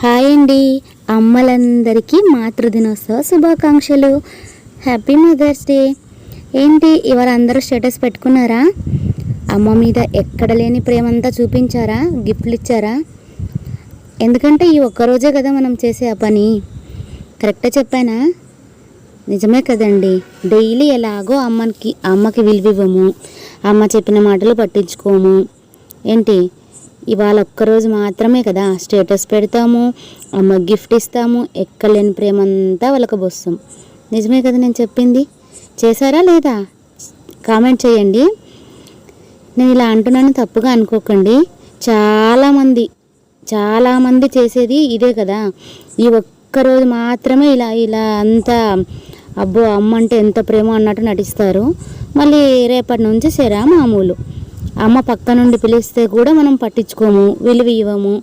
Hi అండి, అమ్మలందరికీ మాతృదినోత్సవ శుభాకాంక్షలు. Happy mother's day. ఏంటి ఇవాళ అందరూ స్టేటస్ పెట్టుకున్నారా? అమ్మ మీద ఎక్కడ లేని ప్రేమంతా చూపించారా? గిఫ్ట్లు ఇచ్చారా? ఎందుకంటే ఈ ఒక్కరోజే కదా మనం చేసే ఆ పని. కరెక్టే చెప్పానా? నిజమే కదండి. డైలీ ఎలాగో అమ్మకి విలువివ్వము, అమ్మ చెప్పిన మాటలు పట్టించుకోము. ఏంటి ఇవాళ ఒక్కరోజు మాత్రమే కదా స్టేటస్ పెడతాము, అమ్మ గిఫ్ట్ ఇస్తాము, ఎక్కలేని ప్రేమంతా వలకబోస్తాం. నిజమే కదా నేను చెప్పింది? చేశారా లేదా కామెంట్ చేయండి. నేను ఇలా అంటున్నాను తప్పుగా అనుకోకండి. చాలామంది చేసేది ఇదే కదా. ఈ ఒక్కరోజు మాత్రమే ఇలా అంతా అబ్బో అమ్మ అంటే ఎంత ప్రేమ అన్నట్టు నటిస్తారు. మళ్ళీ రేపటి నుంచి సరే మామూలు. అమ్మ పక్క నుండి పిలిస్తే కూడా మనం పట్టించుకోము, విలువ ఇవ్వము.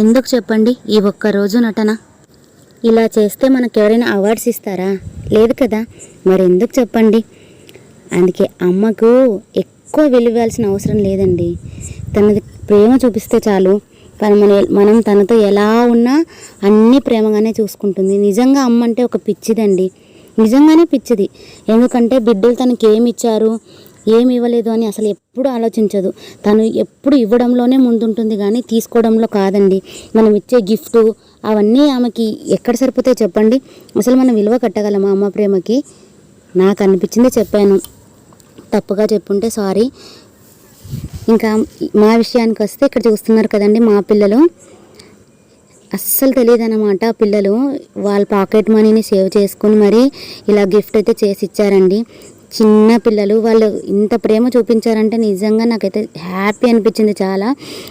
ఎందుకు చెప్పండి ఈ ఒక్కరోజు నటన? ఇలా చేస్తే మనకు ఎవరైనా అవార్డ్స్ ఇస్తారా? లేదు కదా. మరి ఎందుకు చెప్పండి? అందుకే అమ్మకు ఎక్కువ విలువ ఇవ్వాల్సిన అవసరం లేదండి. తనది ప్రేమ చూపిస్తే చాలు. మనం తనతో ఎలా ఉన్నా అన్నీ ప్రేమగానే చూసుకుంటుంది. నిజంగా అమ్మ అంటే ఒక పిచ్చిదండి, నిజంగానే పిచ్చిది. ఎందుకంటే బిడ్డలు తనకి ఏమి ఇచ్చారు, ఏమి ఇవ్వలేదు అని అసలు ఎప్పుడు ఆలోచించదు. తను ఎప్పుడు ఇవ్వడంలోనే ముందుంటుంది కానీ తీసుకోవడంలో కాదండి. మనం ఇచ్చే గిఫ్ట్ అవన్నీ ఆమెకి ఎక్కడ సరిపోతాయి చెప్పండి? అసలు మనం విలువ కట్టగలమా అమ్మ ప్రేమకి? నాకు అనిపించింది చెప్పాను, తప్పుగా చెప్పుంటే సారీ. ఇంకా మా విషయానికి వస్తే ఇక్కడ చూస్తున్నారు కదండి, మా పిల్లలు అస్సలు తెలియదు అన్నమాట. పిల్లలు వాళ్ళ పాకెట్ మనీని సేవ్ చేసుకుని మరి ఇలా గిఫ్ట్ అయితే చేసి ఇచ్చారండి. చిన్న పిల్లలు వాళ్ళు ఇంత ప్రేమ చూపించారంటే నిజంగా నాకైతే హ్యాపీ అనిపించింది చాలా.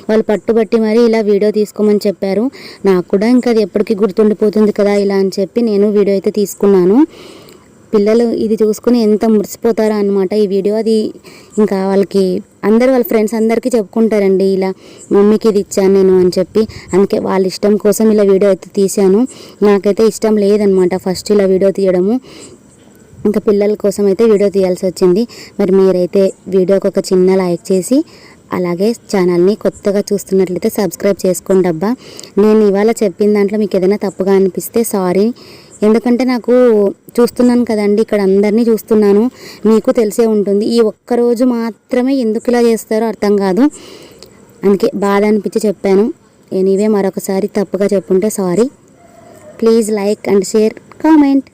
వాళ్ళు పట్టుబట్టి మరి ఇలా వీడియో తీసుకోమని చెప్పారు. నాకు కూడా ఇంకా అది ఎప్పటికీ గుర్తుండిపోతుంది కదా ఇలా అని చెప్పి నేను వీడియో అయితే తీసుకున్నాను. పిల్లలు ఇది చూసుకుని ఎంత మురిసిపోతారో అనమాట ఈ వీడియో. అది ఇంకా వాళ్ళ ఫ్రెండ్స్ అందరికీ చెప్పుకుంటారండి, ఇలా మమ్మీకి ఇది ఇచ్చాను నేను అని చెప్పి. అందుకే వాళ్ళ ఇష్టం కోసం ఇలా వీడియో అయితే తీశాను. నాకైతే ఇష్టం లేదనమాట ఫస్ట్ ఇలా వీడియో తీయడము. ఇంకా పిల్లల కోసం అయితే వీడియో తీయాల్సి వచ్చింది. మరి మీరైతే వీడియోకి ఒక చిన్న లైక్ చేసి అలాగే ఛానల్ని కొత్తగా చూస్తున్నట్లయితే సబ్స్క్రైబ్ చేసుకోండి అబ్బా. నేను ఇవాళ చెప్పిన దాంట్లో మీకు ఏదైనా తప్పుగా అనిపిస్తే సారీ. ఎందుకంటే నాకు చూస్తున్నాను కదండి, ఇక్కడ అందరినీ చూస్తున్నాను, మీకు తెలిసే ఉంటుంది. ఈ ఒక్కరోజు మాత్రమే ఎందుకు ఇలా చేస్తారో అర్థం కాదు. అందుకే బాధ అనిపించి చెప్పాను. ఎనీవే మరొకసారి తప్పుగా చెప్పుంటే sorry. Please like and share, comment.